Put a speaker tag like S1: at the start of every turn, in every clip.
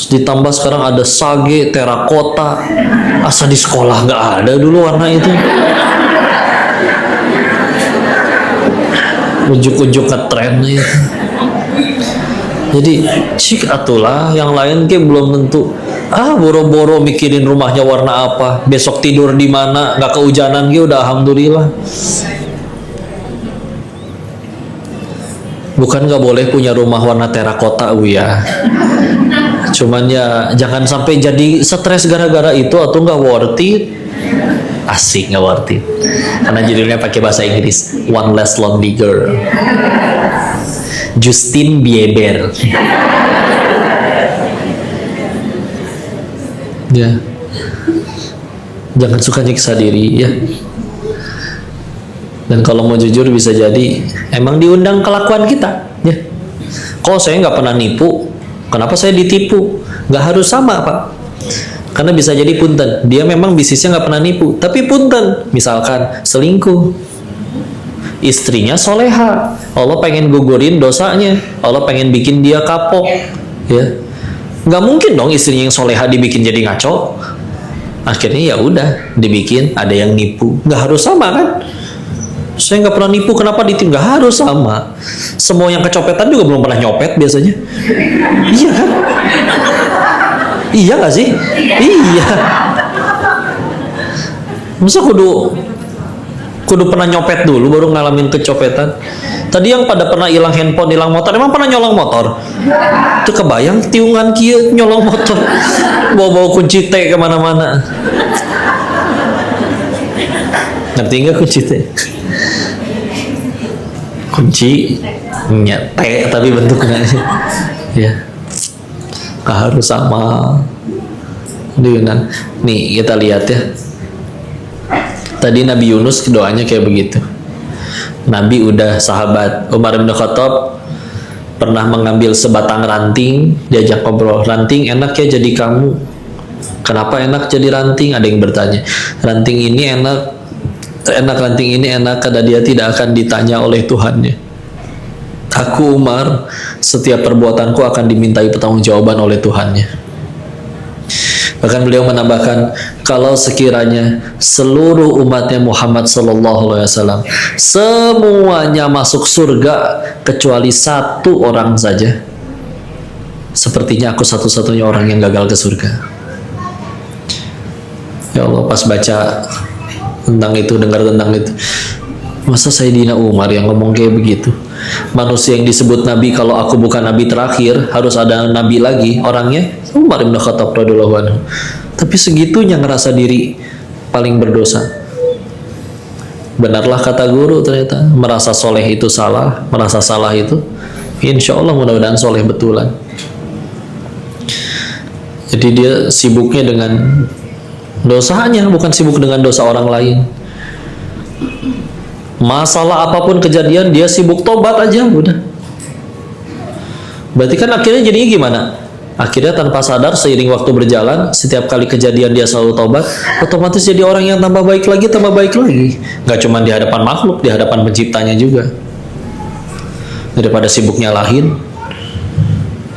S1: Ditambah sekarang ada sage, terakota. Asa di sekolah nggak ada dulu warna itu. Ujuk-ujuk ngetren itu. Jadi cik atulah, yang lain ke belum tentu. Boro-boro mikirin rumahnya warna apa, besok tidur di mana, nggak kehujanan gitu udah alhamdulillah. Bukan nggak boleh punya rumah warna terakota, ya. Cuman ya jangan sampai jadi stres gara-gara itu, atau nggak worth it. Asik, nggak worth it. Karena judulnya pakai bahasa Inggris, One Less Lonely Girl. Justin Bieber. Ya. Jangan suka nyiksa diri, ya. Dan kalau mau jujur bisa jadi emang diundang kelakuan kita, ya. Kok saya nggak pernah nipu, kenapa saya ditipu? Nggak harus sama, Pak. Karena bisa jadi punten, dia memang bisnisnya nggak pernah nipu, tapi punten, misalkan selingkuh, istrinya soleha, Allah pengen gugurin dosanya, Allah pengen bikin dia kapok, ya. Nggak mungkin dong istrinya yang soleha dibikin jadi ngaco. Akhirnya ya udah dibikin ada yang nipu, nggak harus sama kan? Saya nggak pernah nipu, kenapa ditipu? Nggak harus sama. Semua yang kecopetan juga belum pernah nyopet biasanya. Iya kan? Iya nggak sih? Iya. Masa kudu pernah nyopet dulu baru ngalamin kecopetan? Tadi yang pada pernah hilang handphone, hilang motor, emang pernah nyolong motor? Itu kebayang tiungan kia nyolong motor, bawa kunci T kemana-mana. Ngerti nggak kunci T? Kunci T tapi bentuknya, ya. Nggak harus sama. Nih kita lihat ya. Tadi Nabi Yunus doanya kayak begitu. Nabi udah sahabat. Umar bin Khattab pernah mengambil sebatang ranting, diajak ngobrol. Ranting enak ya jadi kamu. Kenapa enak jadi ranting? Ada yang bertanya. Ranting ini enak ranting ini enak karena dia tidak akan ditanya oleh Tuhannya. Aku Umar, setiap perbuatanku akan dimintai pertanggungjawaban oleh Tuhannya. Bahkan beliau menambahkan, kalau sekiranya seluruh umatnya Muhammad SAW semuanya masuk surga kecuali satu orang saja, sepertinya aku satu-satunya orang yang gagal ke surga. Ya Allah, pas baca tentang itu, dengar tentang itu, masa Sayyidina Umar yang ngomong kayak begitu? Manusia yang disebut Nabi, kalau aku bukan Nabi terakhir, harus ada Nabi lagi. Orangnya Umar bin Khattab radhiyallahu anhu. Tapi segitunya ngerasa diri paling berdosa. Benarlah kata guru, ternyata merasa soleh itu salah, merasa salah itu, insya Allah mudah-mudahan soleh betulan. Jadi dia sibuknya dengan dosanya, bukan sibuk dengan dosa orang lain. Masalah apapun kejadian, dia sibuk tobat aja, udah. Berarti kan akhirnya jadinya gimana? Akhirnya tanpa sadar, seiring waktu berjalan, setiap kali kejadian dia selalu tobat, otomatis jadi orang yang tambah baik lagi, tambah baik lagi. Gak cuma di hadapan makhluk, di hadapan penciptanya juga. Daripada sibuk nyalahin,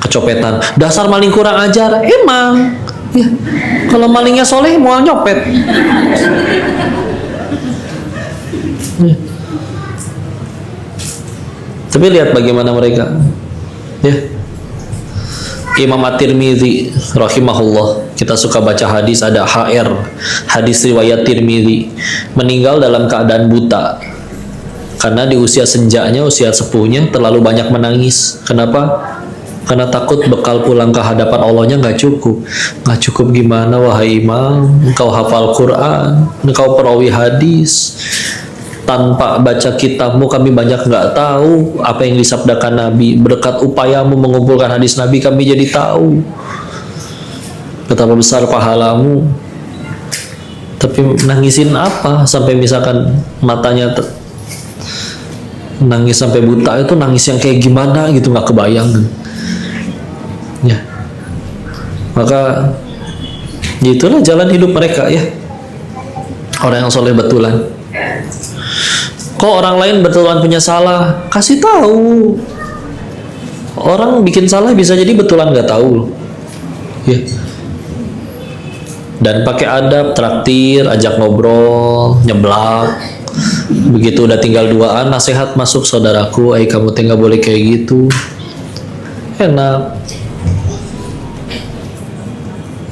S1: kecopetan, dasar maling kurang ajar, emang. Ya, kalau malingnya soleh mau nyopet. Ya. Tapi lihat bagaimana mereka, ya. Imam At-Tirmidzi rahimahullah, kita suka baca hadis, ada HR, hadis riwayat Tirmidzi, meninggal dalam keadaan buta karena di usia senjanya, usia sepuhnya terlalu banyak menangis. Kenapa? Karena takut bekal pulang ke hadapan Allahnya nggak cukup. Nggak cukup gimana wahai imam? Engkau hafal Quran, engkau perawi hadis, tanpa baca kitabmu kami banyak nggak tahu apa yang disabdakan Nabi. Berkat upayamu mengumpulkan hadis Nabi kami jadi tahu betapa besar pahalamu. Tapi nangisin apa sampai misalkan matanya nangis sampai buta, itu nangis yang kayak gimana gitu, nggak kebayang ya. Maka itulah jalan hidup mereka, ya, orang yang soleh betulan. Kok orang lain betulan punya salah, kasih tahu. Orang bikin salah bisa jadi betulan nggak tahu. ya. Dan pakai adab, traktir, ajak ngobrol, nyeblak. Begitu udah tinggal duaan, nasihat masuk, saudaraku, kamu teh nggak boleh kayak gitu. Enak.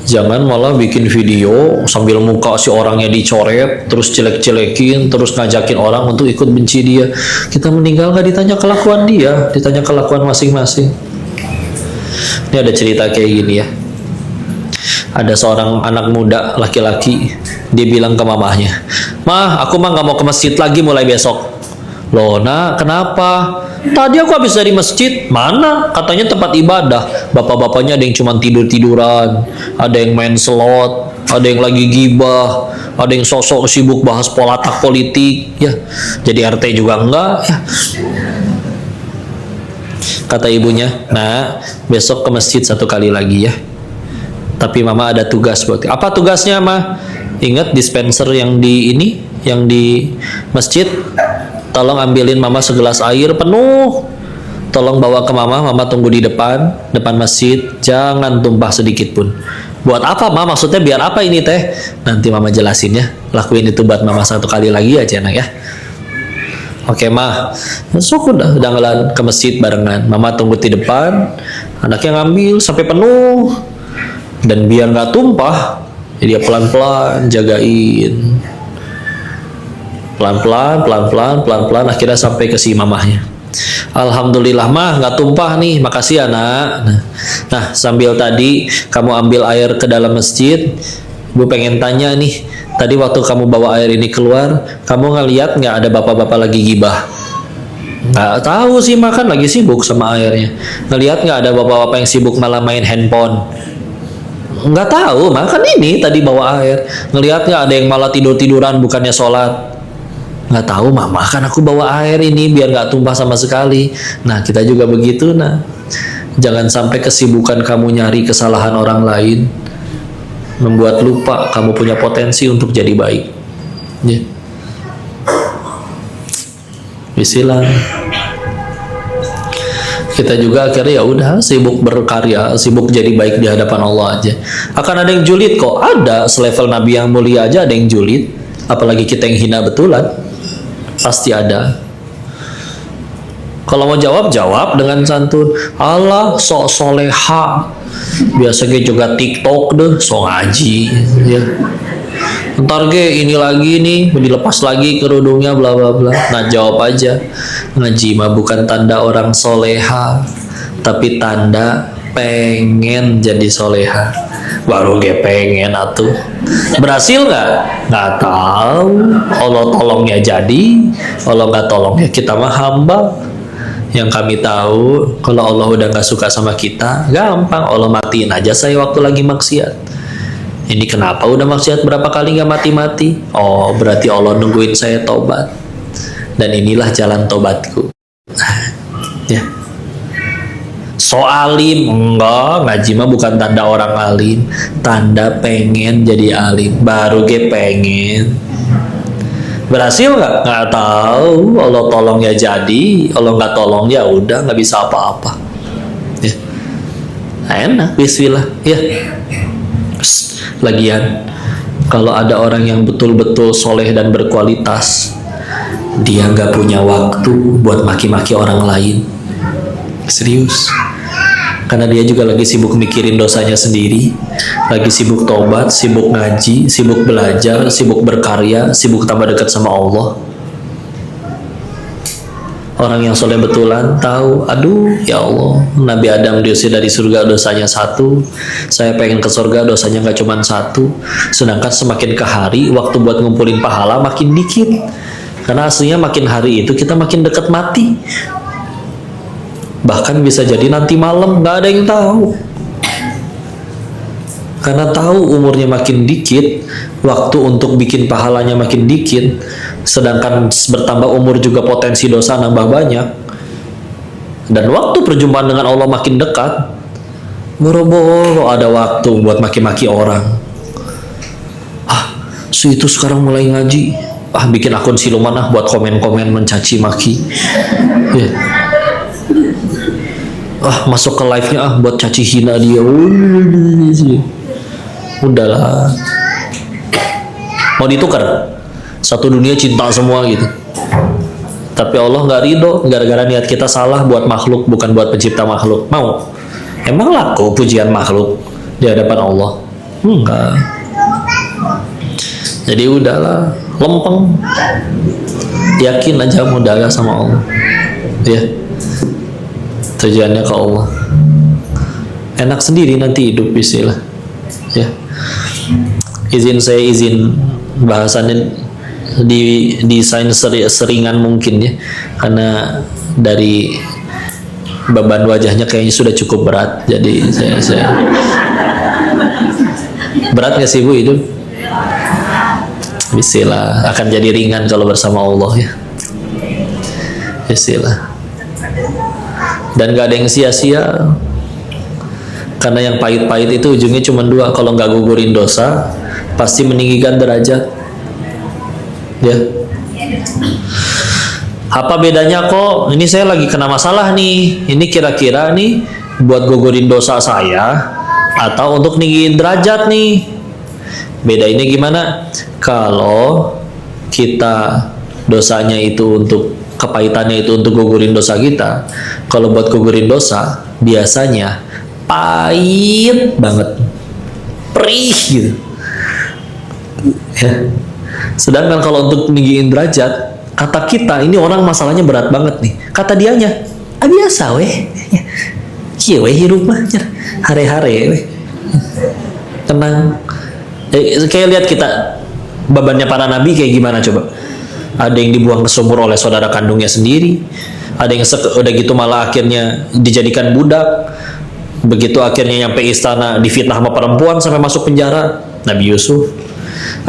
S1: Jangan malah bikin video sambil muka si orangnya dicoret, terus jelek-jelekin, terus ngajakin orang untuk ikut benci dia. Kita meninggal nggak ditanya kelakuan dia, ditanya kelakuan masing-masing. Ini ada cerita kayak gini ya. Ada seorang anak muda laki-laki, dia bilang ke mamahnya, "Mah, aku mah nggak mau ke masjid lagi mulai besok." "Loh, nak, kenapa?" "Tadi aku habis dari masjid." "Mana? Katanya tempat ibadah." Bapak-bapaknya ada yang cuma tidur-tiduran, ada yang main slot, ada yang lagi gibah, ada yang sosok sibuk bahas politik, ya. Jadi RT juga enggak, ya. Kata ibunya, "Nah, besok ke masjid 1 kali lagi ya. Tapi mama ada tugas buat." "Apa tugasnya, Ma?" "Ingat dispenser yang di ini, yang di masjid? Tolong ambilin mama segelas air penuh. Tolong bawa ke mama, mama tunggu di depan masjid. Jangan tumpah sedikit pun." "Buat apa, Ma? Maksudnya biar apa ini teh?" "Nanti mama jelasin ya. Lakuin itu buat mama 1 kali lagi aja, nak ya." "Oke, Ma." Besok udah ngelawan ke masjid barengan. Mama tunggu di depan, anaknya ngambil sampai penuh. Dan biar nggak tumpah, dia pelan-pelan jagain. Pelan-pelan, akhirnya sampai ke si mamahnya. "Alhamdulillah, Mah, nggak tumpah nih, makasih ya, Nak." Nah, sambil tadi kamu ambil air ke dalam masjid, Ibu pengen tanya nih, tadi waktu kamu bawa air ini keluar, kamu ngeliat nggak ada bapak-bapak lagi gibah?" "Nggak tahu sih, makan lagi sibuk sama airnya." "Ngeliat nggak ada bapak-bapak yang sibuk malah main handphone?" "Nggak tahu, makan ini tadi bawa air." "Ngeliat nggak ada yang malah tidur-tiduran bukannya sholat?" "Nggak tahu, Mama, kan aku bawa air ini biar nggak tumpah sama sekali." Nah, kita juga begitu, nah. Jangan sampai kesibukan kamu nyari kesalahan orang lain membuat lupa kamu punya potensi untuk jadi baik. Ya. Bismillah. Kita juga akhirnya ya udah sibuk berkarya, sibuk jadi baik di hadapan Allah aja. Akan ada yang julid kok, ada selevel Nabi yang mulia aja ada yang julid, apalagi kita yang hina betulan, pasti ada. Kalau mau jawab dengan santun. "Allah sok soleha, biasanya juga TikTok deh, sok ngaji, ya. Ntar ge ini lagi nih, dilepas lagi kerudungnya bla bla bla." Nah, jawab aja, ngaji mah bukan tanda orang soleha, tapi tanda pengen jadi soleha. Baru ge pengen atuh. Berhasil nggak? Nggak tahu. Allah tolongnya jadi, Allah nggak tolongnya kita mah hamba. Yang kami tahu, kalau Allah udah nggak suka sama kita, gampang Allah matiin aja saya waktu lagi maksiat. Ini kenapa udah maksiat berapa kali nggak mati-mati? Oh, berarti Allah nungguin saya tobat. Dan inilah jalan tobatku. Ya. So alim, enggak, ngaji mah bukan tanda orang alim, tanda pengen jadi alim. Baru ge pengen. Berhasil nggak? Nggak tahu. Allah tolong ya jadi, Allah nggak tolong ya udah, nggak bisa apa-apa. Ya. Enak, bismillah. Ya. Lagian, kalau ada orang yang betul-betul soleh dan berkualitas, dia nggak punya waktu buat maki-maki orang lain. Serius. Karena dia juga lagi sibuk mikirin dosanya sendiri, lagi sibuk tobat, sibuk ngaji, sibuk belajar, sibuk berkarya, sibuk tambah dekat sama Allah. Orang yang soleh betulan tahu, aduh ya Allah, Nabi Adam diusir dari surga dosanya 1, saya pengen ke surga dosanya nggak cuma 1. Sedangkan semakin ke hari, waktu buat ngumpulin pahala makin dikit. Karena aslinya makin hari itu kita makin dekat mati. Bahkan bisa jadi nanti malam, nggak ada yang tahu. Karena tahu umurnya makin dikit, waktu untuk bikin pahalanya makin dikit, sedangkan bertambah umur juga potensi dosa nambah banyak. Dan waktu perjumpaan dengan Allah makin dekat, boro-boro ada waktu buat maki-maki orang. Si itu sekarang mulai ngaji, bikin akun siluman buat komen-komen mencaci maki. Ya. masuk ke live-nya buat caci hina dia. Udahlah, mau ditukar satu dunia cinta semua gitu. Tapi Allah nggak ridho gara-gara niat kita salah buat makhluk, bukan buat pencipta makhluk. Mau? Emang laku pujian makhluk di hadapan Allah? Enggak. Jadi udahlah, lempeng, yakin aja modalnya sama Allah, ya. Tujuannya ke Allah. Enak sendiri nanti hidup, istilah, ya. Izin bahasannya desain seringan mungkin ya, karena dari beban wajahnya kayaknya sudah cukup berat, jadi saya berat nggak sih Bu hidup? Bismillah, akan jadi ringan kalau bersama Allah ya. Bismillah. Dan gak ada yang sia-sia, karena yang pahit-pahit itu ujungnya cuma dua. Kalau nggak gugurin dosa, pasti meninggikan derajat. Ya. Apa bedanya kok? Ini saya lagi kena masalah nih. Ini kira-kira nih buat gugurin dosa saya atau untuk ninggiin derajat nih? Beda ini gimana? Kalau kita dosanya itu untuk kepahitannya itu untuk gugurin dosa kita. Kalau buat gugurin dosa biasanya pahit banget, perih gitu. Ya. Sedangkan kalau untuk ninggiin derajat, kata kita ini orang masalahnya berat banget nih. Kata dianya, biasa weh. Kieu weh hirup mah hare-hare weh. Tenang. Kayak lihat kita bebannya para nabi kayak gimana coba. Ada yang dibuang ke sumur oleh saudara kandungnya sendiri. Ada yang udah gitu malah akhirnya dijadikan budak. Begitu akhirnya nyampe istana difitnah sama perempuan sampai masuk penjara. Nabi Yusuf.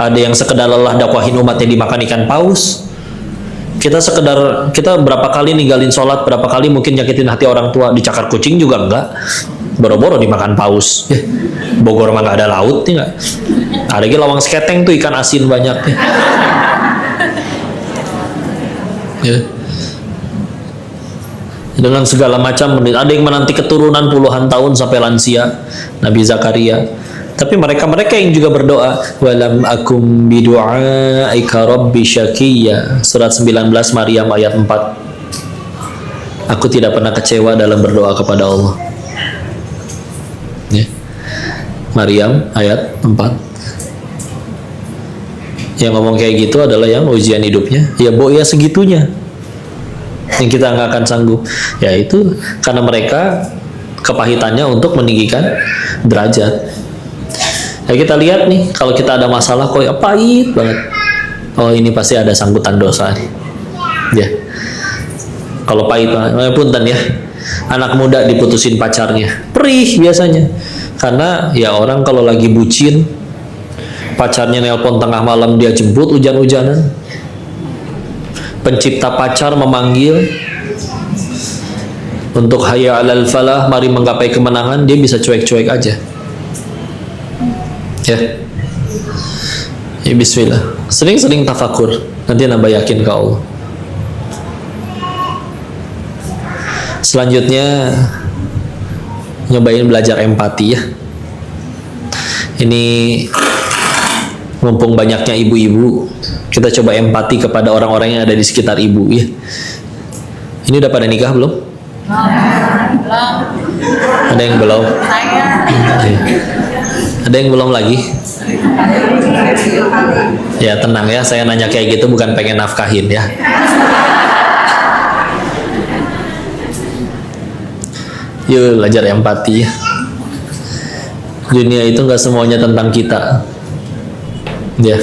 S1: Ada yang sekedar lelah dakwahin umatnya dimakan ikan paus. Kita berapa kali ninggalin sholat, berapa kali mungkin nyakitin hati orang tua, dicakar kucing juga enggak, boro-boro dimakan paus. Bogor mah nggak ada laut nih, nggak ada lagi lawang seketeng tuh ikan asin banyak ya. Dengan segala macam, ada yang menanti keturunan puluhan tahun sampai lansia, Nabi Zakaria. Tapi mereka yang juga berdoa, walam akum bidu'aika rabbi syaqiyya, surat 19 Maryam ayat 4. Aku tidak pernah kecewa dalam berdoa kepada Allah. Ya. Maryam ayat 4. Yang ngomong kayak gitu adalah yang ujian hidupnya. Ya Bu, ya segitunya. Yang kita nggak akan sanggup. Ya itu karena mereka kepahitannya untuk meninggikan derajat. Ya kita lihat nih, kalau kita ada masalah kok ya pahit banget. Oh ini pasti ada sangkutan dosa nih. Ya. Kalau pahit banget, punten ya. Anak muda diputusin pacarnya, perih biasanya. Karena ya orang kalau lagi bucin, pacarnya nelpon tengah malam dia jemput hujan-hujanan. Pencipta pacar memanggil untuk hayya 'alal falah, mari menggapai kemenangan, dia bisa cuek-cuek aja. Ya. Ya bismillah. Sering-sering tafakur, nanti nambah yakin ke Allah. Selanjutnya nyobain belajar empati ya. Ini mumpung banyaknya ibu-ibu, kita coba empati kepada orang-orang yang ada di sekitar ibu ya. Ini udah pada nikah belum? Belum. Ada yang belum? Ada yang belum lagi? Ya tenang ya, saya nanya kayak gitu bukan pengen nafkahin ya. Yuk belajar empati ya. Dunia itu nggak semuanya tentang kita. Ya.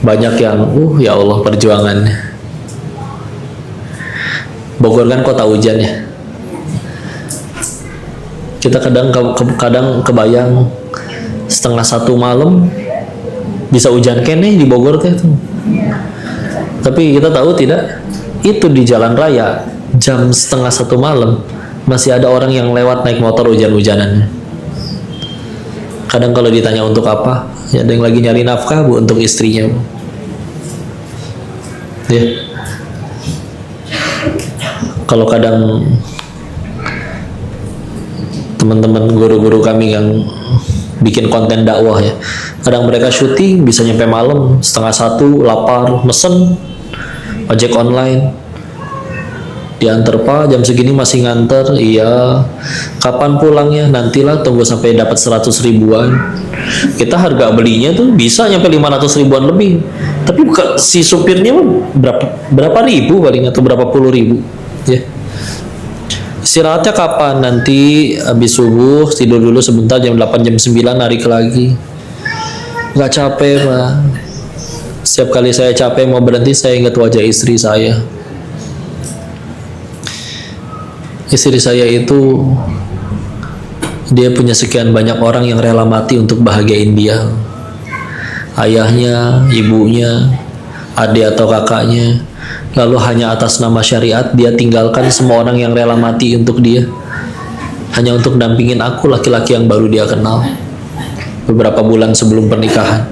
S1: Banyak yang ya Allah perjuangannya. Bogor kan kota hujan ya. Kita kadang kebayang 1:30 malam bisa hujan kene di Bogor teh tuh. Tapi kita tahu tidak, itu di jalan raya jam 1:30 malam masih ada orang yang lewat naik motor hujan-hujanan. Kadang kalau ditanya untuk apa, ya ada yang lagi nyari nafkah Bu untuk istrinya Bu. Ya. Kalau kadang teman-teman guru-guru kami yang bikin konten dakwah ya, kadang mereka syuting bisa nyampe malam 12:30, lapar, mesen ojek online, diantar pak jam segini masih nganter, iya kapan pulangnya, nantilah tunggu sampai dapat 100 ribuan. Kita harga belinya tuh bisa nyampe 500 ribuan lebih, tapi bukan si supirnya berapa ribu paling, atau berapa puluh ribu ya. Istirahatnya kapan? Nanti habis subuh tidur dulu sebentar, jam 8 jam 9 narik lagi. Nggak capek pak. Setiap kali saya capek mau berhenti, saya ingat wajah istri saya. Istri saya itu, dia punya sekian banyak orang yang rela mati untuk bahagiain dia. Ayahnya, ibunya, adik atau kakaknya. Lalu hanya atas nama syariat dia tinggalkan semua orang yang rela mati untuk dia, hanya untuk dampingin aku, laki-laki yang baru dia kenal beberapa bulan sebelum pernikahan.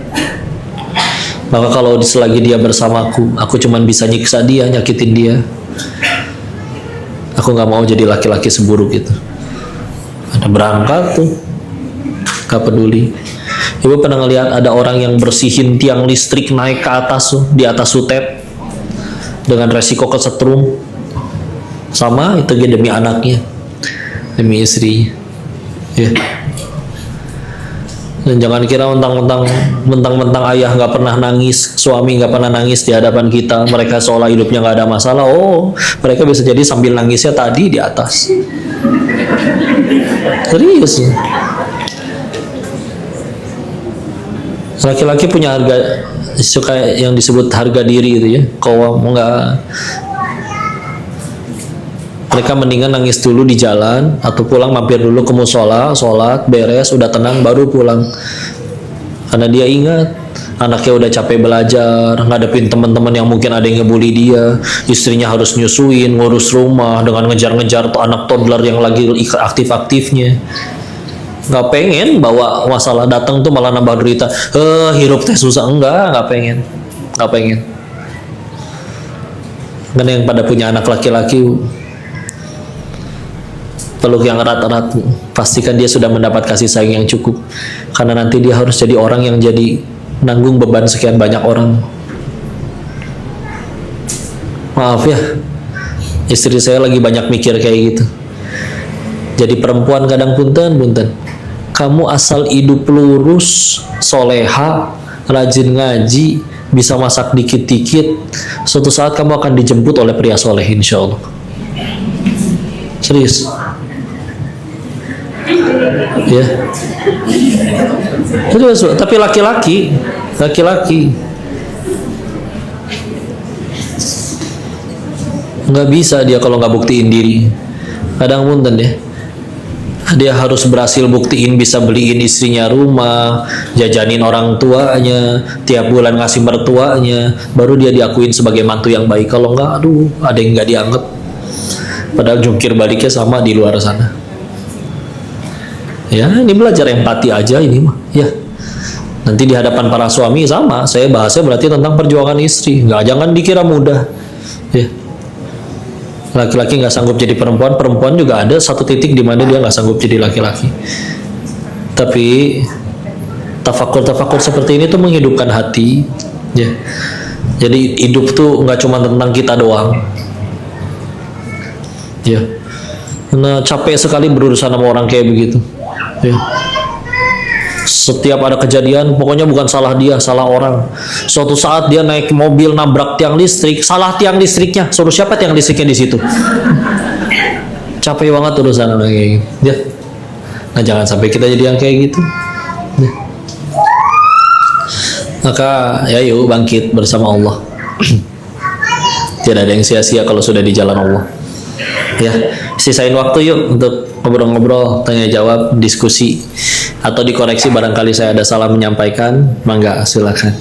S1: Maka kalau selagi dia bersamaku, aku cuman bisa nyiksa dia, nyakitin dia. Aku gak mau jadi laki-laki seburuk itu. Ada berangkat tuh, gak peduli. Ibu pernah ngelihat ada orang yang bersihin tiang listrik naik ke atas tuh, di atas sutet, dengan resiko kesetrum. Sama itu dia demi anaknya, demi istri ya. Dan jangan kira mentang-mentang ayah nggak pernah nangis, suami nggak pernah nangis di hadapan kita, mereka seolah hidupnya nggak ada masalah. Oh, mereka bisa jadi sambil nangisnya tadi di atas. Serius. Laki-laki punya harga, suka yang disebut harga diri itu ya. Kalau nggak, mereka mendingan nangis dulu di jalan atau pulang mampir dulu ke musola, sholat beres, udah tenang baru pulang. Karena dia ingat anaknya udah capek belajar, ngadepin teman-teman yang mungkin ada yang ngebully dia, istrinya harus nyusuin, ngurus rumah dengan ngejar-ngejar anak toddler yang lagi aktif-aktifnya. Nggak pengen bawa masalah datang tuh malah nambah derita. Hirup teh susah, nggak pengen. Karena yang pada punya anak laki-laki, peluk yang erat-erat, pastikan dia sudah mendapat kasih sayang yang cukup. Karena nanti dia harus jadi orang yang jadi nanggung beban sekian banyak orang. Maaf ya, istri saya lagi banyak mikir kayak gitu. Jadi perempuan kadang punten, kamu asal hidup lurus, soleha, rajin ngaji, bisa masak dikit-dikit, suatu saat kamu akan dijemput oleh pria soleh, insya Allah. Serius ya. Serius, tapi laki-laki nggak bisa dia kalau nggak buktiin diri. Kadang punten ya, dia harus berhasil buktiin bisa beliin istrinya rumah, jajanin orang tuanya, tiap bulan ngasih mertuanya, baru dia diakuin sebagai mantu yang baik. Kalau enggak, aduh, ada yang nggak dianggap. Padahal jungkir baliknya sama di luar sana. Ya, ini belajar empati aja ini mah. Ya, nanti di hadapan para suami sama. Saya bahasnya berarti tentang perjuangan istri. Jangan dikira mudah. Ya. Laki-laki nggak sanggup jadi perempuan, perempuan juga ada satu titik di mana dia nggak sanggup jadi laki-laki. Tapi tafakur seperti ini tuh menghidupkan hati, ya. Jadi hidup tuh nggak cuma tentang kita doang, ya. Karena capek sekali berurusan sama orang kayak begitu, ya. Setiap ada kejadian, pokoknya bukan salah dia, salah orang. Suatu saat dia naik mobil nabrak tiang listrik, salah tiang listriknya. Suruh siapa tiang listriknya di situ? Capek banget urusan kayak gitu. Ya. Nah, jangan sampai kita jadi yang kayak gitu. Ya. Maka ya yuk bangkit bersama Allah. Tidak ada yang sia-sia kalau sudah di jalan Allah. Ya, sisain waktu yuk untuk ngobrol-ngobrol, tanya jawab, diskusi, atau dikoreksi barangkali saya ada salah menyampaikan. Mangga, silakan.